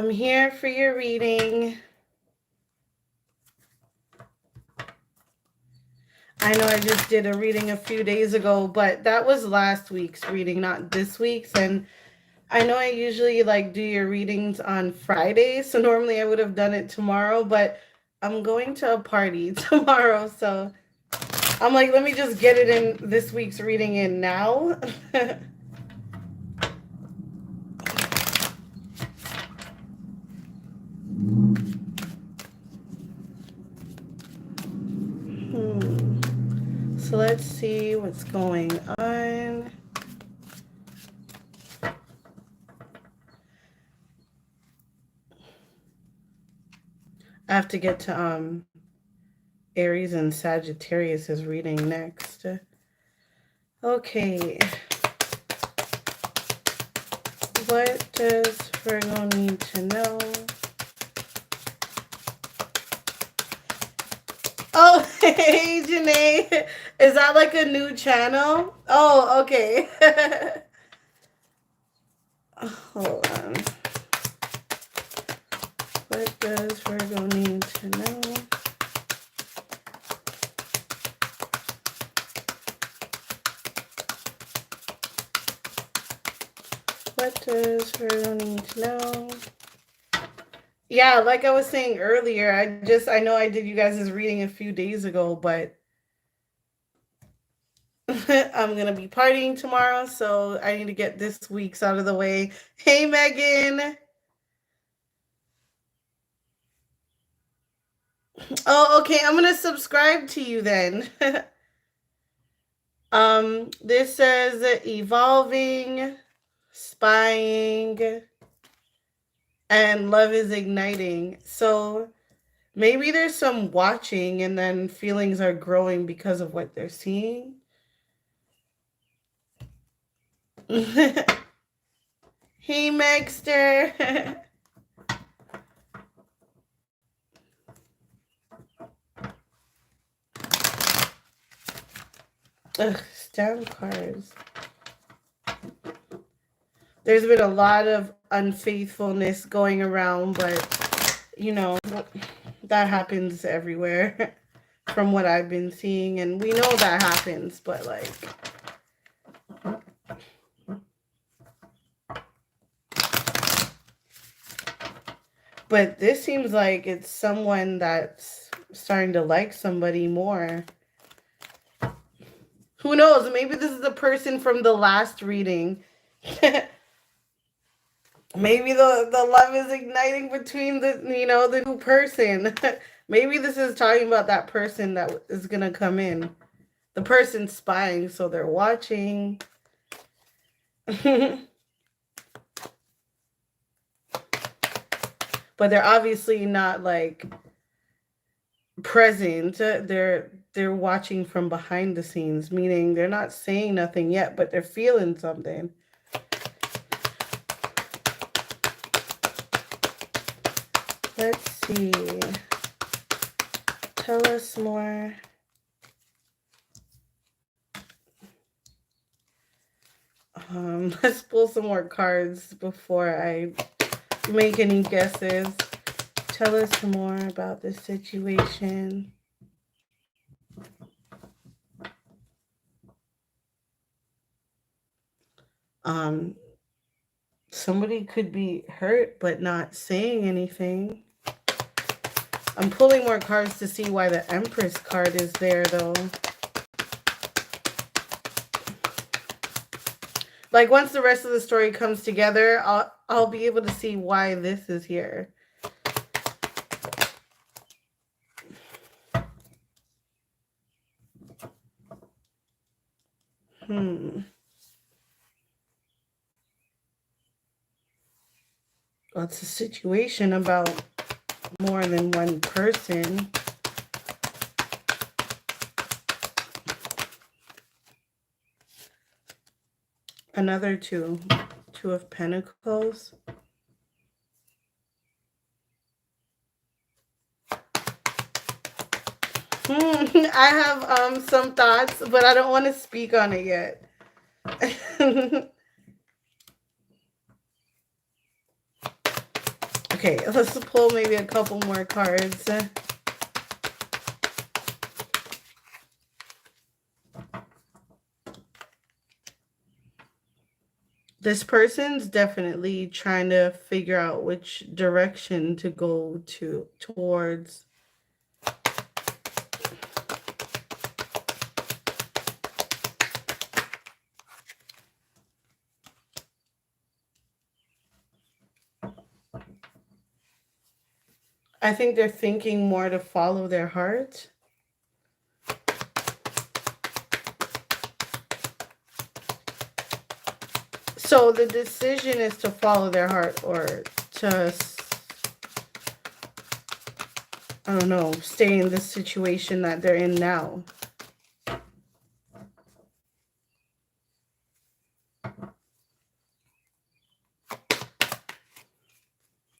I'm here for your reading. I know I just did a reading a few days ago, but that was last week's reading, not this week's. And I know I usually like do your readings on Fridays, so normally I would have done it tomorrow, but I'm going to a party tomorrow, so I'm like, let me just get it in this week's reading in now. So let's see what's going on. I have to get to Aries and Sagittarius' reading next. Okay. What does Virgo need to know? Oh, hey, Janae. Is that like a new channel? Oh, okay. Hold on. What does Virgo need to know? What does Virgo need to know? Yeah, like I was saying earlier, I know I did you guys' reading a few days ago, but I'm gonna be partying tomorrow, so I need to get this week's out of the way. Hey, Megan. Oh, okay. I'm gonna subscribe to you then. This says evolving, spying, and love is igniting. So maybe there's some watching, and then feelings are growing because of what they're seeing. Hey, Megster. Ugh, stamp cards. There's been a lot of unfaithfulness going around, but you know, that happens everywhere from what I've been seeing, and we know that happens, but like, but this seems like it's someone that's starting to like somebody more. Who knows? Maybe this is the person from the last reading. Maybe the love is igniting between the new person. Maybe this is talking about that person that is gonna come in. The person's spying, so they're watching. But they're obviously not like present. They're watching from behind the scenes, meaning they're not saying nothing yet, but they're feeling something. Let's see. Tell us more. Let's pull some more cards before I make any guesses. Tell us more about this situation. Somebody could be hurt but not saying anything. I'm pulling more cards to see why the Empress card is there, though. Like, once the rest of the story comes together, I'll be able to see why this is here. Well, it's a situation about more than one person. Another two of Pentacles. I have some thoughts, but I don't want to speak on it yet. Okay, let's pull maybe a couple more cards. This person's definitely trying to figure out which direction to go towards. I think they're thinking more to follow their heart. So the decision is to follow their heart or to, I don't know, stay in the situation that they're in now.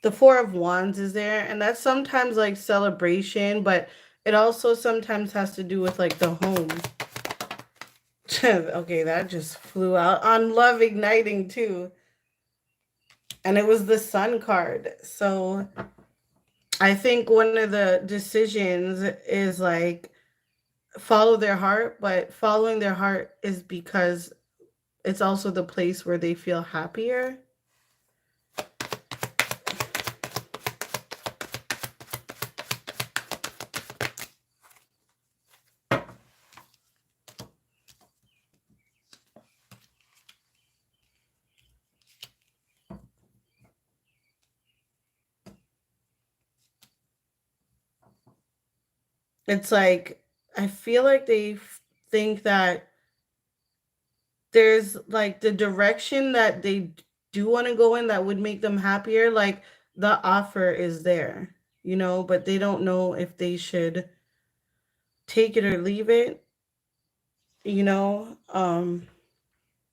The Four of Wands is there, and that's sometimes like celebration, but it also sometimes has to do with like the home. Okay, that just flew out on love igniting too. And it was the Sun card. So I think one of the decisions is like follow their heart, but following their heart is because it's also the place where they feel happier. It's like I feel like they think that there's like the direction that they do want to go in that would make them happier. Like the offer is there, but they don't know if they should take it or leave it, you know,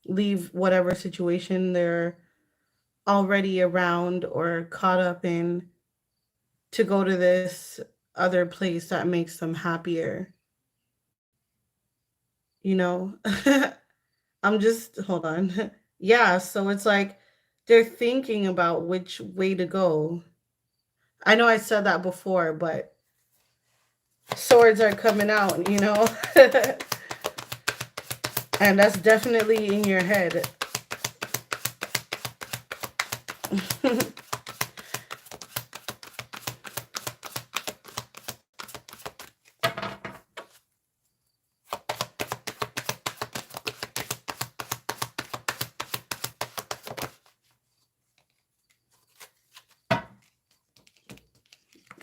leave whatever situation they're already around or caught up in to go to this other place that makes them happier, you know? I'm just, hold on. Yeah, so it's like they're thinking about which way to go. I know I said that before, but swords are coming out, you know? And that's definitely in your head.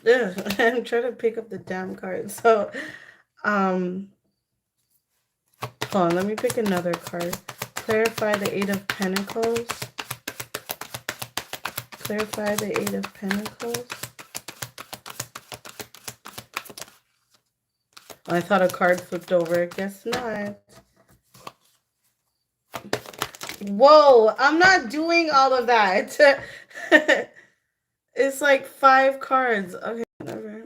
Ugh, I'm trying to pick up the damn card. So, um, hold on, let me pick another card. Clarify the Eight of Pentacles. Clarify the Eight of Pentacles. Oh, I thought a card flipped over. Guess not. Whoa, I'm not doing all of that. It's like 5 cards. Okay, whatever.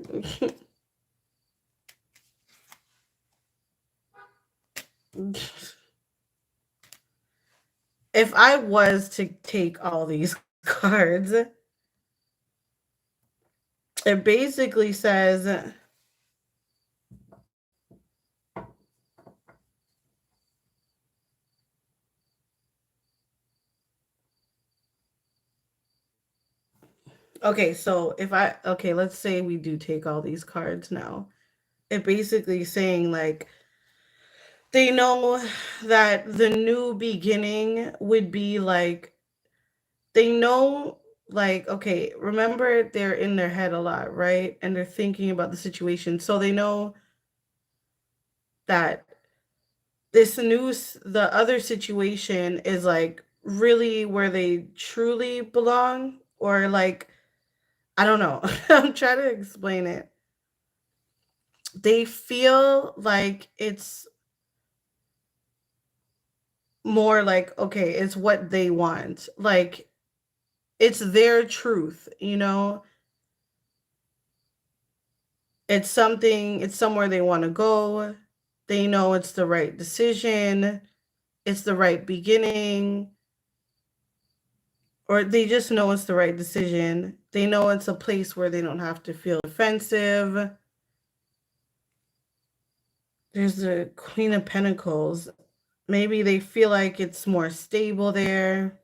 If I was to take all these cards, it basically says, okay, so okay, let's say we do take all these cards now. It basically saying like they know that the new beginning would be like they know like okay, remember they're in their head a lot, right? And they're thinking about the situation. So they know that the other situation is like really where they truly belong or like I don't know. I'm trying to explain it. They feel like it's more like okay, it's what they want. Like it's their truth, it's somewhere they want to go. They know it's the right decision. It's the right beginning. or they just know it's the right decision. They know it's a place where they don't have to feel defensive. There's the Queen of Pentacles. Maybe they feel like it's more stable there.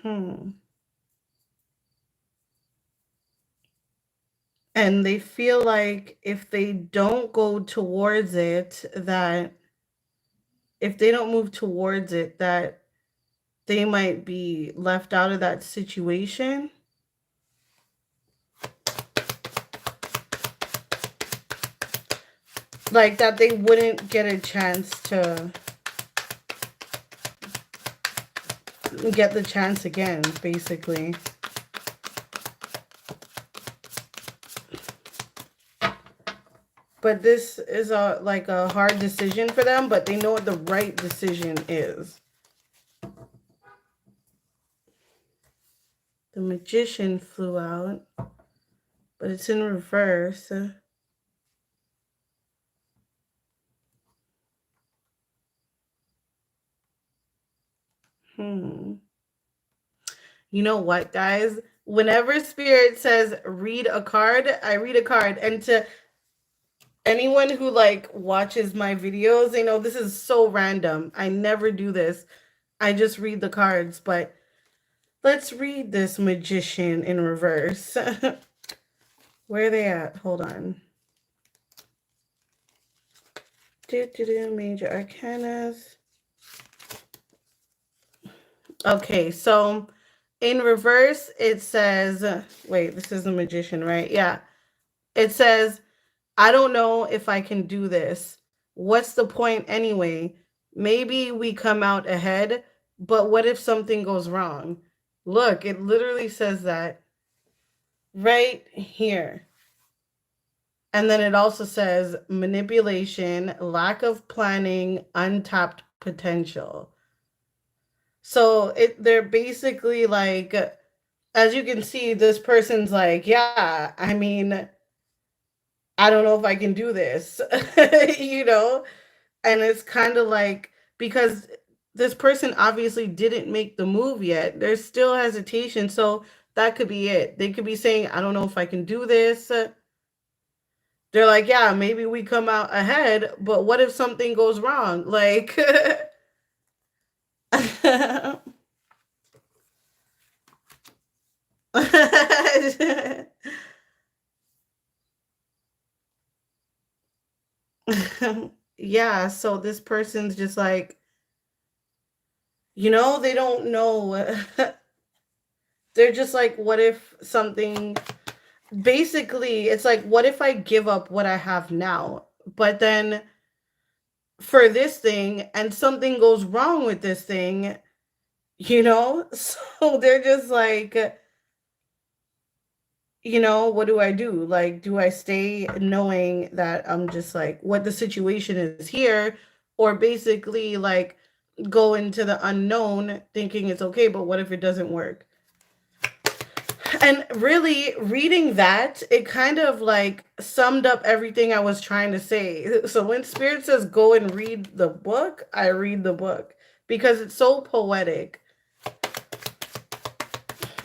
Hmm. And they feel like if they don't go towards it, that if they don't move towards it, that they might be left out of that situation. Like that they wouldn't get a chance to get the chance again, basically. But this is a like a hard decision for them, but they know what the right decision is. The Magician flew out, but it's in reverse. Hmm. You know what, guys? Whenever Spirit says read a card, I read a card. And to anyone who like watches my videos, they know this is so random. I never do this. I just read the cards, but let's read this Magician in reverse. Where are they at? Hold on. Major Arcanas. Okay, so in reverse, it says, wait, this is the Magician, right? Yeah. It says, I don't know if I can do this. What's the point anyway? Maybe we come out ahead, but what if something goes wrong? Look, it literally says that right here. And then it also says manipulation, lack of planning, untapped potential. So they're basically like, as you can see, this person's like, yeah, I mean, I don't know if I can do this, you know? And it's kind of like, because this person obviously didn't make the move yet, there's still hesitation. So that could be it. They could be saying, I don't know if I can do this. They're like, yeah, maybe we come out ahead, but what if something goes wrong? Like, yeah, so this person's just like, they don't know. They're just like, what if something, basically, it's like, what if I give up what I have now? But then for this thing, and something goes wrong with this thing, So they're just like, what do I do? Like, do I stay knowing that I'm just like what the situation is here, or basically like go into the unknown thinking it's okay, but what if it doesn't work? And really, reading that, it kind of like summed up everything I was trying to say. So when Spirit says go and read the book, I read the book because it's so poetic.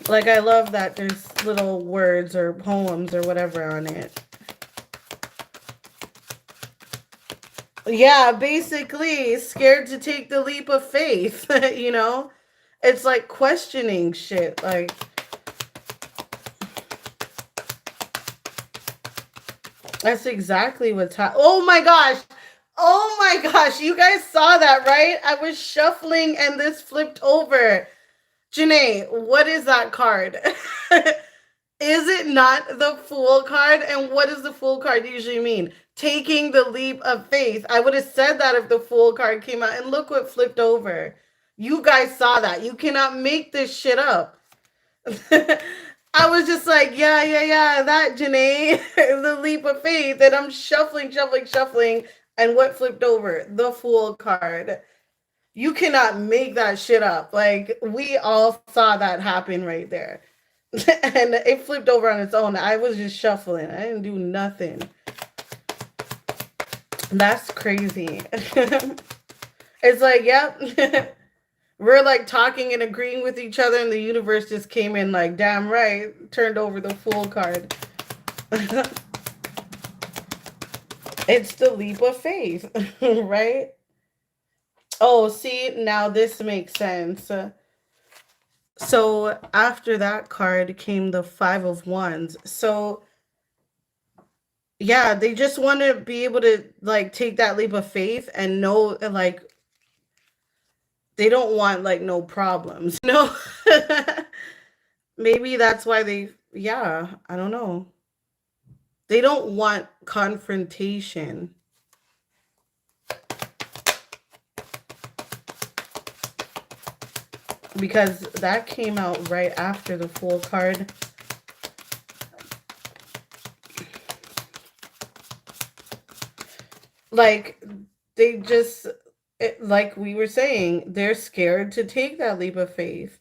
Like, I love that there's little words or poems or whatever on it. Yeah, basically, scared to take the leap of faith, It's like questioning shit. Like, that's exactly what's happening. Oh my gosh. Oh my gosh. You guys saw that, right? I was shuffling and this flipped over. Janae, what is that card? Is it not the Fool card? And what does the Fool card usually mean? Taking the leap of faith. I would have said that if the Fool card came out. And look what flipped over. You guys saw that. You cannot make this shit up. I was just like, yeah, that, Janae. The leap of faith. And I'm shuffling. And what flipped over? The Fool card. You cannot make that shit up. Like, we all saw that happen right there. And it flipped over on its own. I was just shuffling. I didn't do nothing. That's crazy. It's like, yep. We're like talking and agreeing with each other, and the universe just came in like, damn right, turned over the Fool card. It's the leap of faith, right? Oh, see, now this makes sense. So after that card came the Five of Wands. So yeah, they just want to be able to like take that leap of faith and know like they don't want like no problems. No. Maybe that's why they, yeah, I don't know. They don't want confrontation because that came out right after the Fool card. Like they just like we were saying, they're scared to take that leap of faith.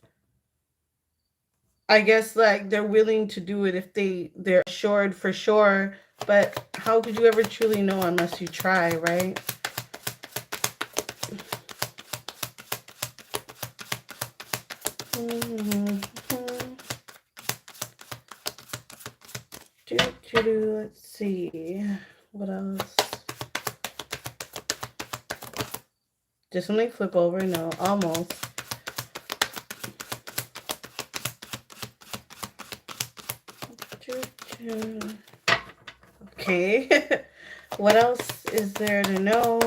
I guess like they're willing to do it if they're assured for sure, but how could you ever truly know unless you try, right? Let's see. What else? Did something flip over? No, almost. Okay. What else is there to know?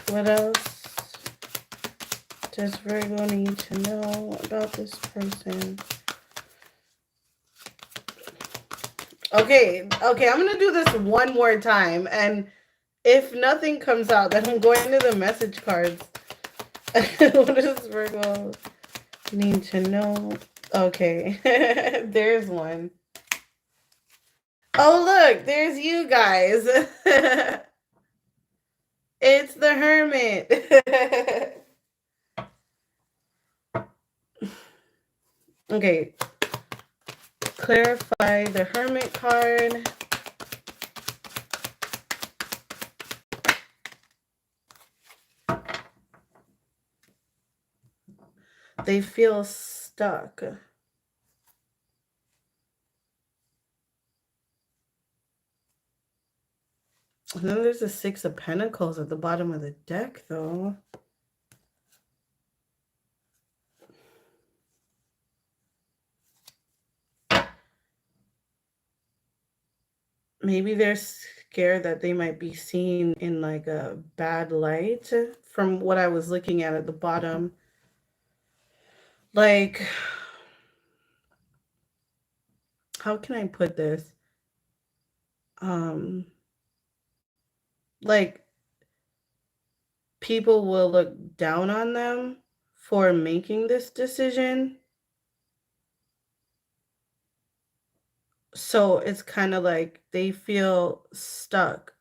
What else does Virgo need to know about this person? Okay, I'm gonna do this one more time, and if nothing comes out, then I'm going to the message cards. What does Virgo need to know? Okay, there's one. Oh, look, there's you guys. It's the Hermit. Okay, clarify the Hermit card. They feel stuck. And then there's the Six of Pentacles at the bottom of the deck, though. Maybe they're scared that they might be seen in like a bad light from what I was looking at the bottom. Like, how can I put this? Like people will look down on them for making this decision. So it's kind of like they feel stuck.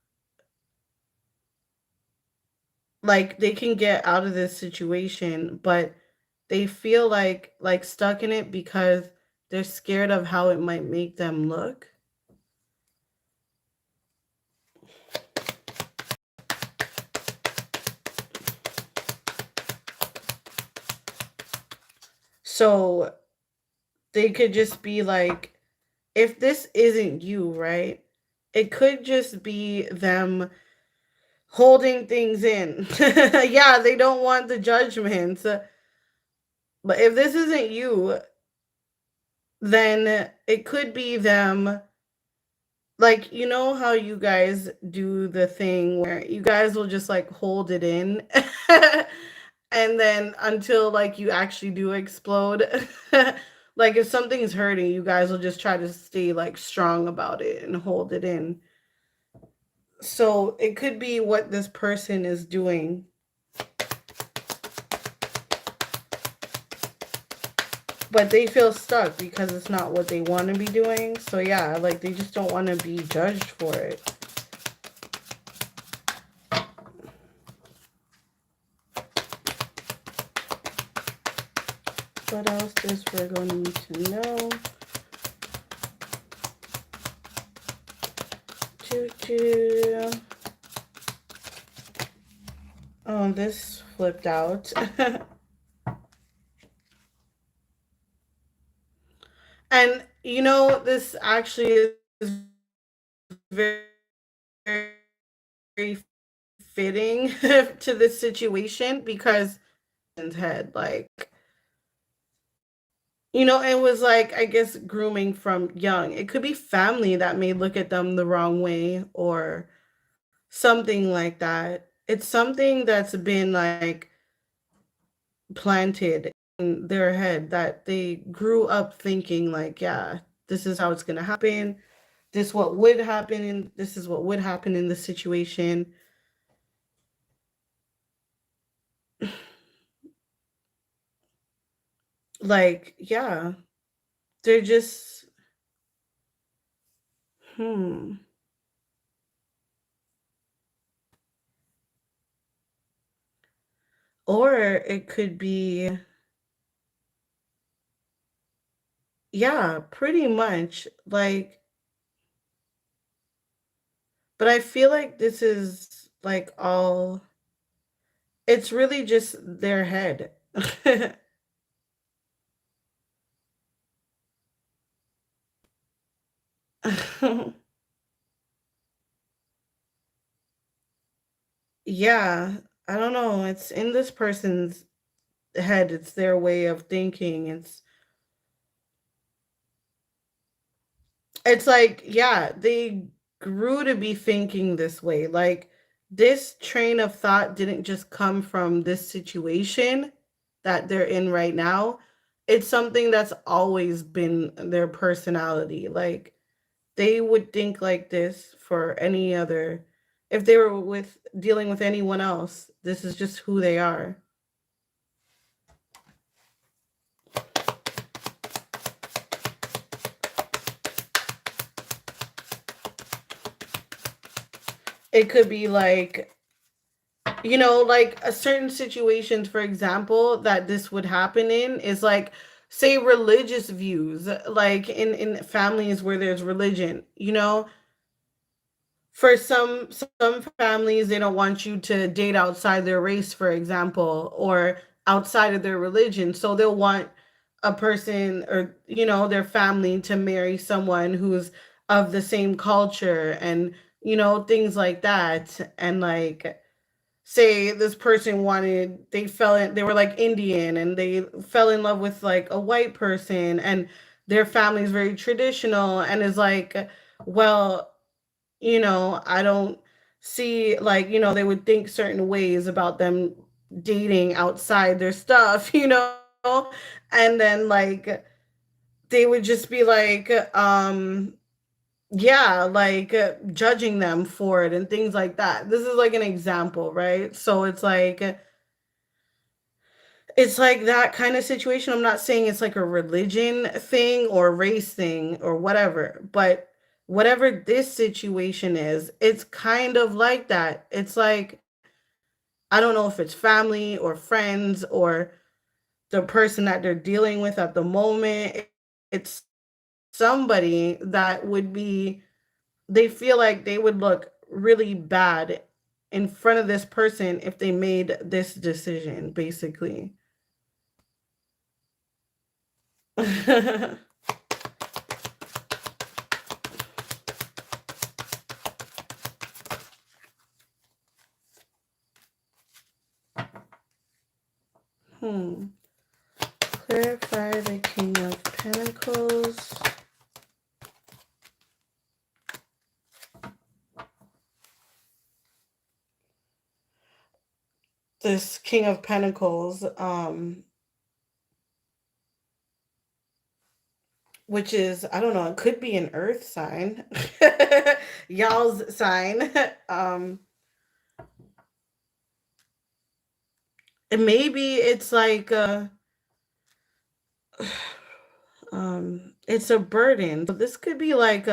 Like they can get out of this situation, but they feel like stuck in it because they're scared of how it might make them look. So they could just be like, if this isn't you, right? It could just be them holding things in. Yeah, they don't want the judgments. But if this isn't you, then it could be them. Like, you know how you guys do the thing where you guys will just like hold it in and then until like you actually do explode. Like if something's hurting, you guys will just try to stay like strong about it and hold it in. So it could be what this person is doing. But they feel stuck because it's not what they want to be doing. So yeah, like they just don't want to be judged for it. What else does Virgo need to know? Choo-choo. Oh, this flipped out. And this actually is very, very fitting to this situation because his head, like, it was like, I guess, grooming from young. It could be family that may look at them the wrong way or something like that. It's something that's been like planted in their head that they grew up thinking like, yeah, this is how it's gonna happen. This is what would happen in this situation. Like, yeah, they're just hmm. Or it could be, yeah, pretty much. Like, but I feel like this is like all it's really just their head. Yeah, I don't know. It's in this person's head. It's their way of thinking. It's like, yeah, they grew to be thinking this way. Like this train of thought didn't just come from this situation that they're in right now. It's something that's always been their personality. Like they would think like this for any other if they were with dealing with anyone else. This is just who they are. It could be like, like a certain situations, for example, that this would happen in is like, say, religious views, like in families where there's religion. For some families, they don't want you to date outside their race, for example, or outside of their religion. So they'll want a person or their family to marry someone who's of the same culture and things like that. And like, say this person they were like Indian and they fell in love with like a white person and their family is very traditional and is like, well, I don't see, like, they would think certain ways about them dating outside their stuff, and then like they would just be like, yeah, like judging them for it and things like that. This is like an example, right? So it's like that kind of situation. I'm not saying it's like a religion thing or race thing or whatever, but whatever this situation is, it's kind of like that. It's like, I don't know if it's family or friends or the person that they're dealing with at the moment. It's somebody that would be, they feel like they would look really bad in front of this person if they made this decision, basically. Hmm. Clarify the King of Pentacles. This King of Pentacles, which is, I don't know, it could be an earth sign. Y'all's sign. Um, and maybe it's like it's a burden. So this could be like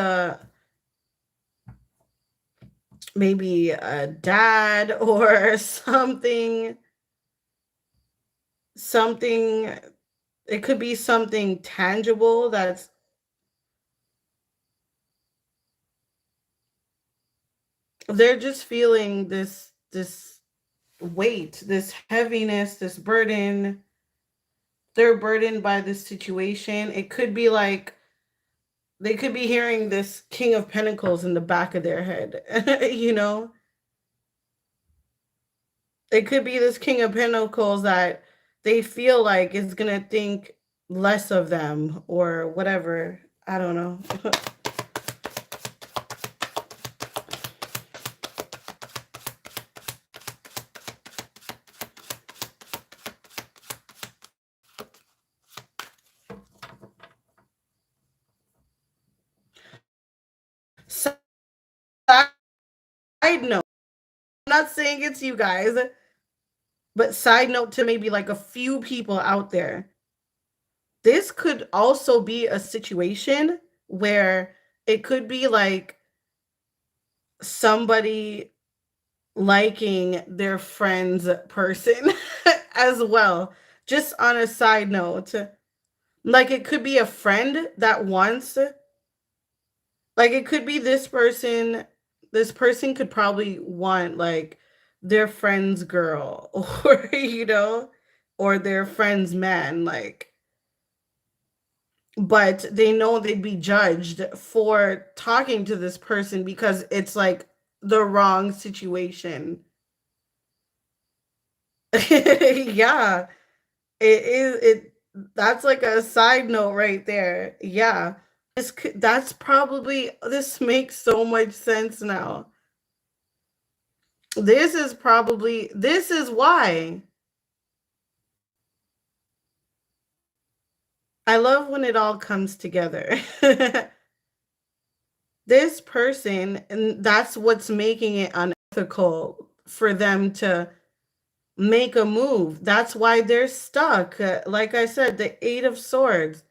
maybe a dad or something. It could be something tangible that's they're just feeling this weight, this heaviness, this burden. They're burdened by this situation. It could be like they could be hearing this King of Pentacles in the back of their head. You know, it could be this King of Pentacles that they feel like is gonna think less of them or whatever. I don't know. Side note, I'm not saying it's you guys, but side note to maybe like a few people out there, this could also be a situation where it could be like somebody liking their friend's person as well. Just on a side note, like it could be a friend that wants, like it could be this person could probably want like their friend's girl or or their friend's man, like, but they know they'd be judged for talking to this person because it's like the wrong situation. Yeah, it is it that's like a side note right there. Yeah. That's probably this makes so much sense now. This is why I love when it all comes together. This person, and that's what's making it unethical for them to make a move. That's why they're stuck. Like I said, the Eight of Swords.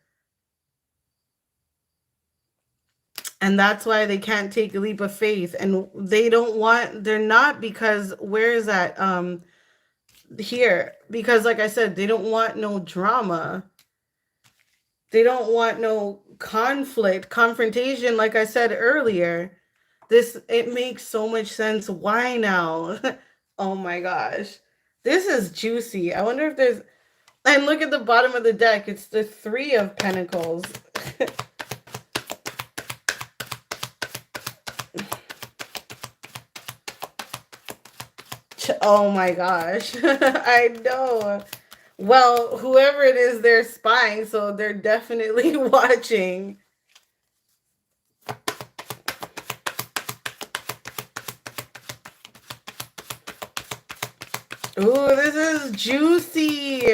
And that's why they can't take a leap of faith. And they're not, because where is that? Here. Because like I said, they don't want no drama. They don't want no conflict, confrontation, like I said earlier. It makes so much sense. Why now? Oh my gosh. This is juicy. I wonder if there's, and look at the bottom of the deck. It's the Three of Pentacles. Oh my gosh. I know. Well, whoever it is, they're spying, so they're definitely watching. Ooh, this is juicy.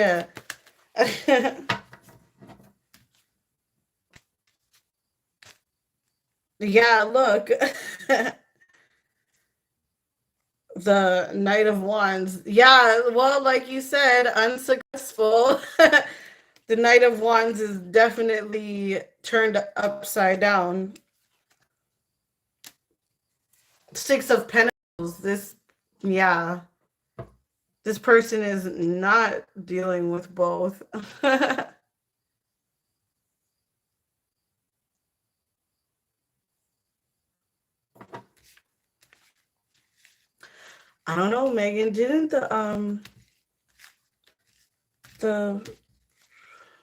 Yeah, look. The Knight of Wands. Yeah, well, like you said, unsuccessful. The Knight of Wands is definitely turned upside down. Six of Pentacles. Yeah, this person is not dealing with both. I don't know, Megan. Didn't the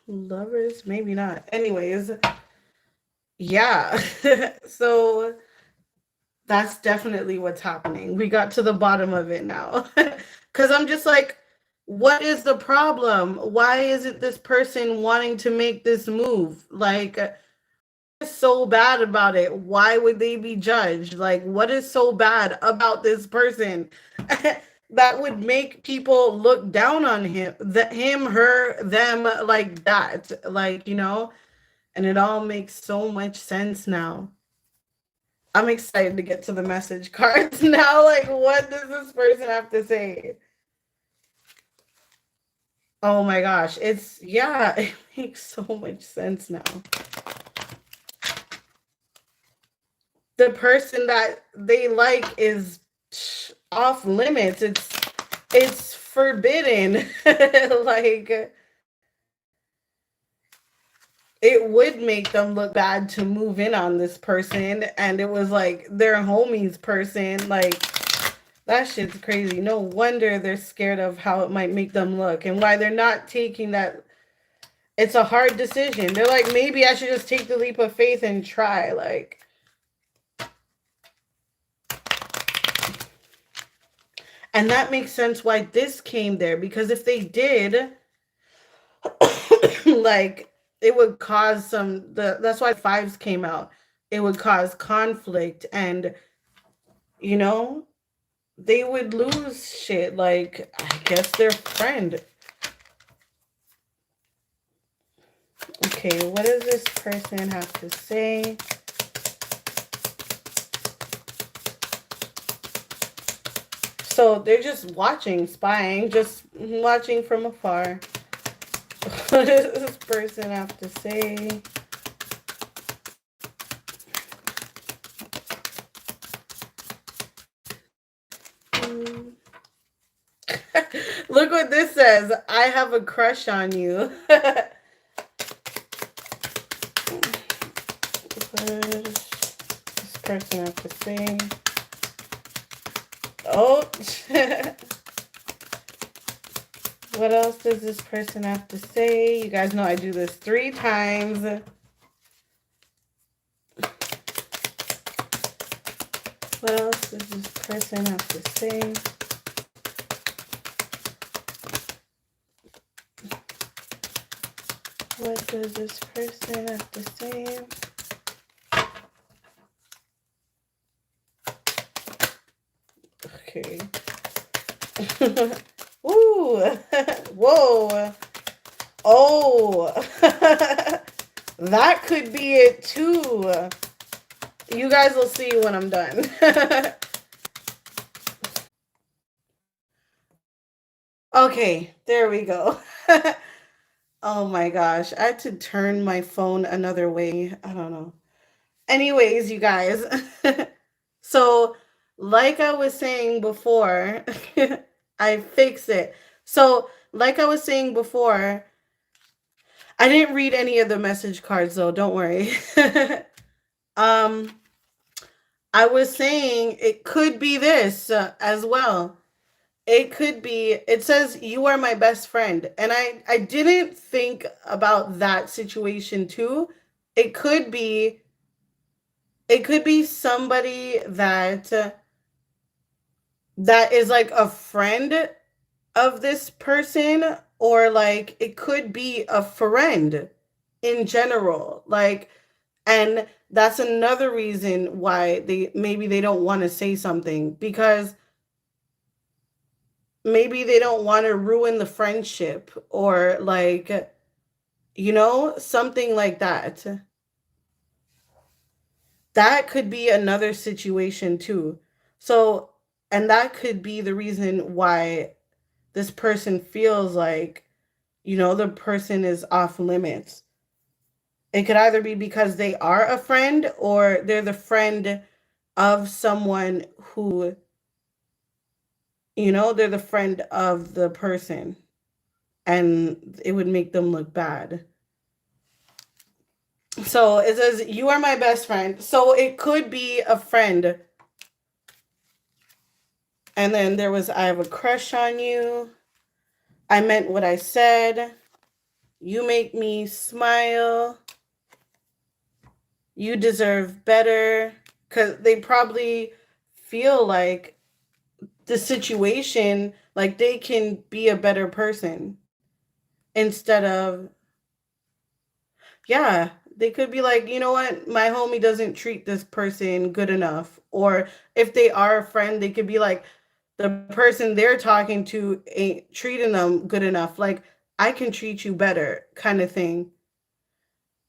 lovers, maybe not. Anyways, yeah. So that's definitely what's happening. We got to the bottom of it now. Because I'm just like, what is the problem? Why isn't this person wanting to make this move? Like, what's so bad about it? Why would they be judged? Like, what is so bad about this person that would make people look down on him, him, her, them, like that? Like, and it all makes so much sense now. I'm excited to get to the message cards now. Like, what does this person have to say? Oh my gosh. Yeah, it makes so much sense now. The person that they like is off limits. It's forbidden. Like, it would make them look bad to move in on this person, and it was like their homie's person. Like, That shit's crazy. No wonder they're scared of how it might make them look and why they're not taking that. It's a hard decision. They're like, maybe I should just take the leap of faith and try. Like, and that makes sense why this came there, because if they did, like, it would cause that's why fives came out. It would cause conflict and, you know, they would lose shit. Like, I guess their friend. Okay, what does this person have to say? So they're just watching, spying, just watching from afar. What does this person have to say? Look what this says. I have a crush on you. What does this person have to say? Oh. What else does this person have to say? You guys know I do this 3 times. What else does this person have to say? What does this person have to say? Okay. Ooh. Whoa. Oh. That could be it too. You guys will see when I'm done. Okay, there we go. Oh my gosh, I had to turn my phone another way. I don't know. Anyways, you guys. So, like I was saying before, I fixed it. So, like I was saying before, I didn't read any of the message cards though, don't worry. um I was saying it could be this as well. It could be, it says you are my best friend. And I didn't think about that situation too. It could be it could be somebody that is like a friend of this person, or like it could be a friend in general. Like, and that's another reason why they don't want to say something, because maybe they don't want to ruin the friendship, or like, something like that. That could be another situation too. So, and that could be the reason why this person feels like, the person is off limits. It could either be because they are a friend, or they're the friend of someone who, they're the friend of the person, and it would make them look bad. So it says, you are my best friend. So it could be a friend. And then there was, I have a crush on you. I meant what I said. You make me smile. You deserve better. Because they probably feel like the situation, like they can be a better person instead of, yeah, they could be like, you know what, my homie doesn't treat this person good enough. Or if they are a friend, they could be like, the person they're talking to ain't treating them good enough. Like, I can treat you better, kind of thing.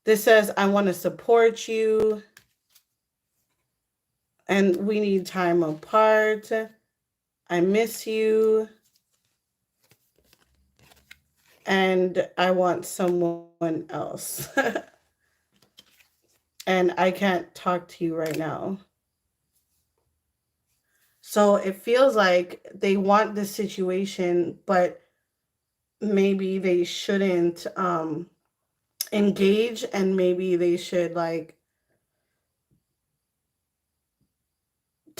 This says, I want to support you, and we need time apart. I miss you, and I want someone else. And I can't talk to you right now. So it feels like they want this situation, but maybe they shouldn't engage, and maybe they should like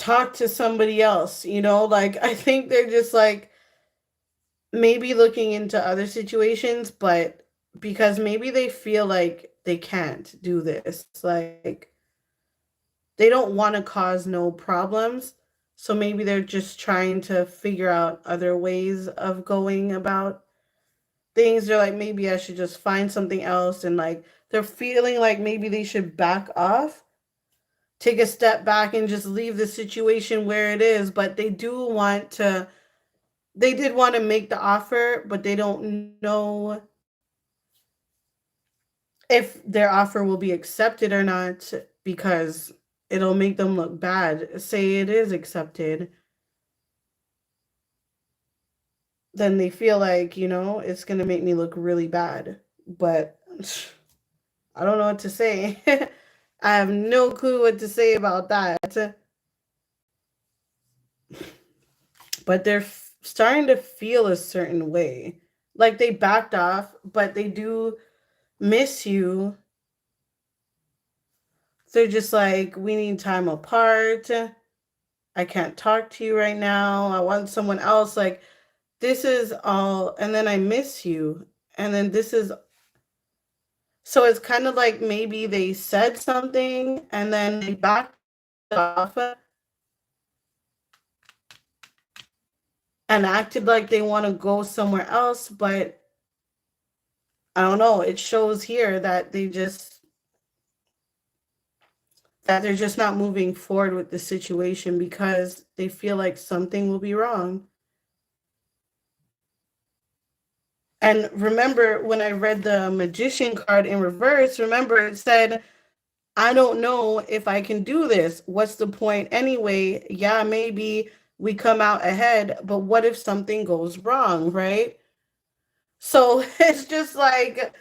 talk to somebody else, you know? Like, I think they're just like maybe looking into other situations, but because maybe they feel like they can't do this. Like, they don't want to cause no problems. So maybe they're just trying to figure out other ways of going about things. They're like, maybe I should just find something else. And like, they're feeling like maybe they should back off, take a step back, and just leave the situation where it is. But they do want to, they did want to make the offer, but they don't know if their offer will be accepted or not, because it'll make them look bad. Say it is accepted, then they feel like, it's going to make me look really bad. But I don't know what to say. I have no clue what to say about that. But they're starting to feel a certain way. Like they backed off, but they do miss you. They're just like, we need time apart. I can't talk to you right now. I want someone else. Like, this is all. And then I miss you. And then this is. So it's kind of like maybe they said something and then they backed off and acted like they want to go somewhere else. But I don't know. It shows here that they're just not moving forward with the situation because they feel like something will be wrong. And remember, when I read the magician card in reverse, remember it said, I don't know if I can do this. What's the point anyway? Yeah, maybe we come out ahead, but what if something goes wrong, right? So it's just like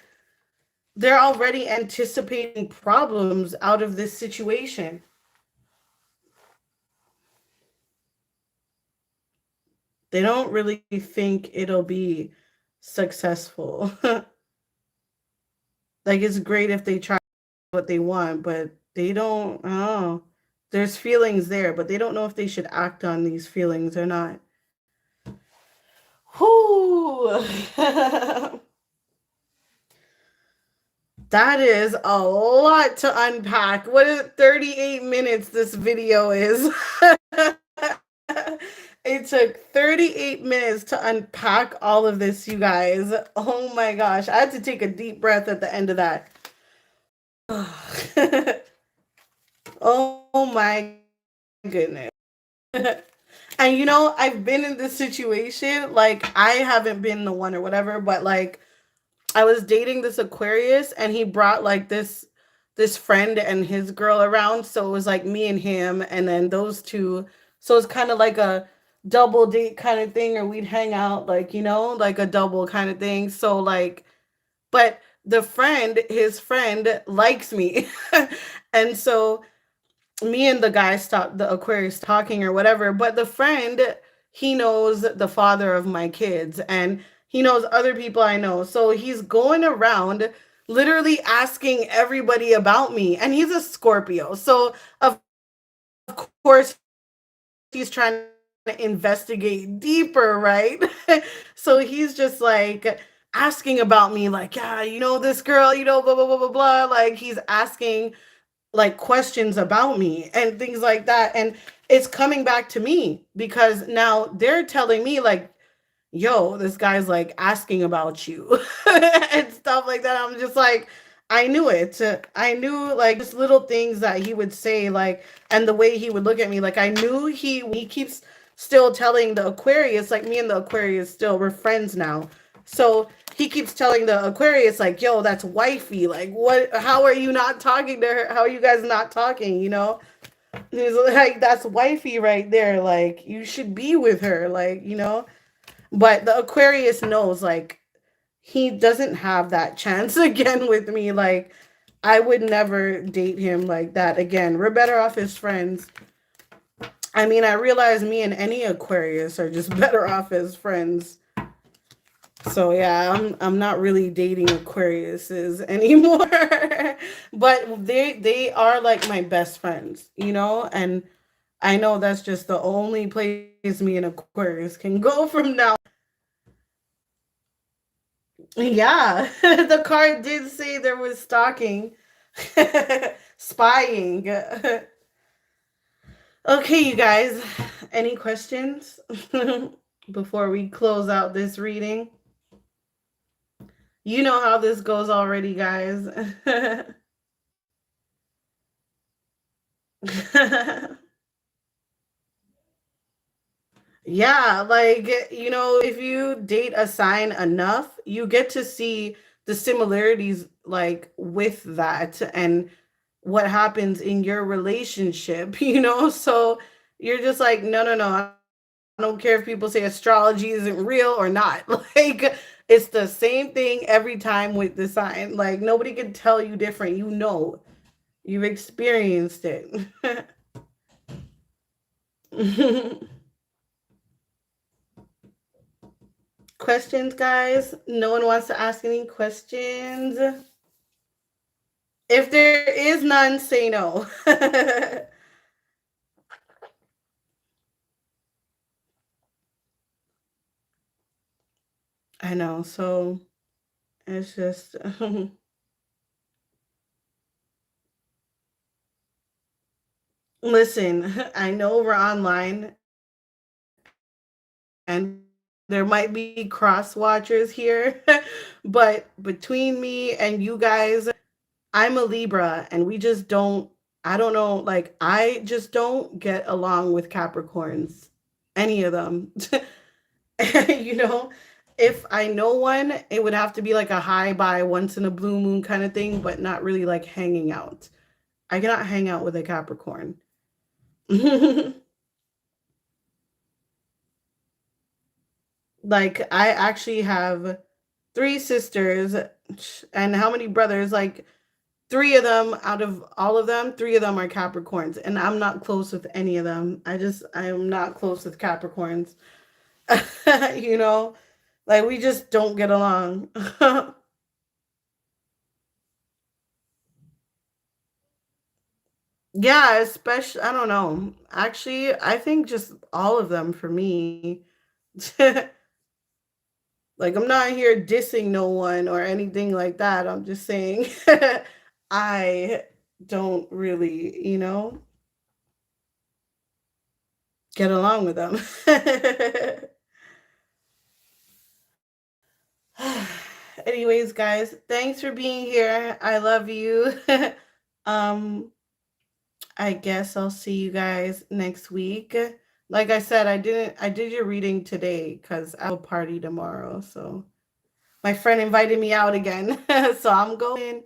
they're already anticipating problems out of this situation. They don't really think it'll be successful. Like, it's great if they try what they want, but they don't. Oh, there's feelings there, but they don't know if they should act on these feelings or not. Whoo! That is a lot to unpack. What is it, 38 minutes this video is? It took 38 minutes to unpack all of this, you guys. Oh my gosh. I had to take a deep breath at the end of that. Oh my goodness. And I've been in this situation. Like, I haven't been the one or whatever, but like, I was dating this Aquarius and he brought like this friend and his girl around. So it was like me and him and then those two. So it's kind of like a double date kind of thing, or we'd hang out like, like a double kind of thing. So like, but his friend likes me. And so me and the guy stopped the Aquarius talking or whatever, but the friend, he knows the father of my kids and he knows other people I know. So he's going around literally asking everybody about me. And he's a Scorpio. So of course he's trying to investigate deeper, right? So he's just like asking about me, like, yeah, this girl, blah blah blah blah blah. Like, he's asking like questions about me and things like that, and it's coming back to me because now they're telling me like, yo, this guy's like asking about you and stuff like that. I'm just like, I knew it. I knew like just little things that he would say, like, and the way he would look at me, like I knew he keeps still telling the Aquarius, like me and the Aquarius still, we're friends now. So he keeps telling the Aquarius, like, yo, that's wifey. Like, what? How are you not talking to her? How are you guys not talking? He's like, that's wifey right there. Like, you should be with her. Like, But the Aquarius knows, like, he doesn't have that chance again with me. Like, I would never date him like that again. We're better off as friends. I mean, I realize me and any Aquarius are just better off as friends. So yeah, I'm not really dating Aquariuses anymore. But they are like my best friends, and I know that's just the only place me and Aquarius can go from now. Yeah, the card did say there was stalking, spying. Okay, you guys, any questions before we close out this reading? You know how this goes already, guys. Yeah, like, if you date a sign enough, you get to see the similarities, like, with that and what happens in your relationship, So you're just like, no, no, no. I don't care if people say astrology isn't real or not. Like, it's the same thing every time with the sign. Like, nobody can tell you different. You've experienced it. Questions, guys? No one wants to ask any questions? If there is none, say no. I know. So it's just, listen, I know we're online and there might be cross watchers here, but between me and you guys, I'm a Libra and we just don't, I don't know, like, I just don't get along with Capricorns, any of them. you know, if I know one, it would have to be like a high by once in a blue moon kind of thing, but not really like hanging out. I cannot hang out with a Capricorn. Like, I actually have three sisters, and how many brothers? Like, three of them out of all of them, three of them are Capricorns, and I'm not close with any of them. I am not close with Capricorns. you know, like, we just don't get along. Yeah, especially, I don't know. Actually, I think just all of them for me. Like, I'm not here dissing no one or anything like that. I'm just saying I don't really, get along with them. Anyways, guys, thanks for being here. I love you. um I guess I'll see you guys next week. Like I said, I did your reading today cuz I have a party tomorrow. So my friend invited me out again. So I'm going.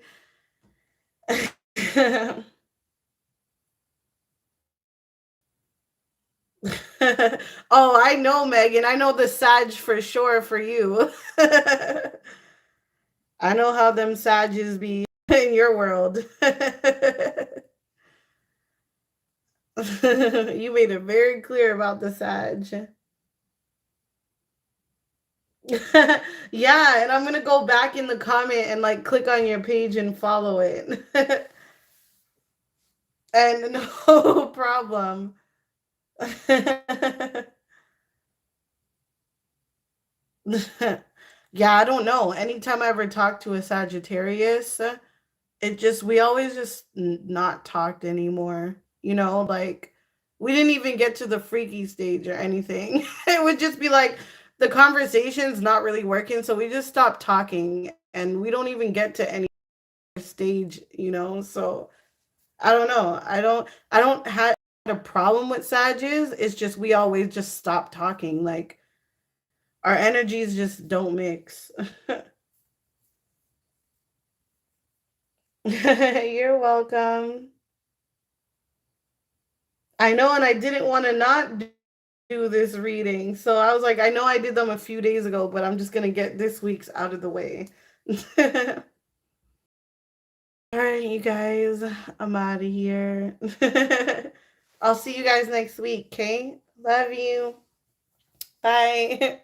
Oh, I know, Megan. I know the Sag for sure for you. I know how them Sages be in your world. You made it very clear about the Sag. Yeah, and I'm gonna go back in the comment and like click on your page and follow it. And no problem. Yeah, I don't know. Anytime I ever talk to a Sagittarius, it just we always just not talked anymore. Like, we didn't even get to the freaky stage or anything. It would just be like the conversation's not really working, so we just stopped talking and we don't even get to any stage. So I don't know. I don't have a problem with Sages. It's just we always just stop talking. Like, our energies just don't mix. You're welcome. I know, and I didn't want to not do this reading. So I was like, I know I did them a few days ago, but I'm just going to get this week's out of the way. All right, you guys, I'm out of here. I'll see you guys next week, okay? Love you. Bye.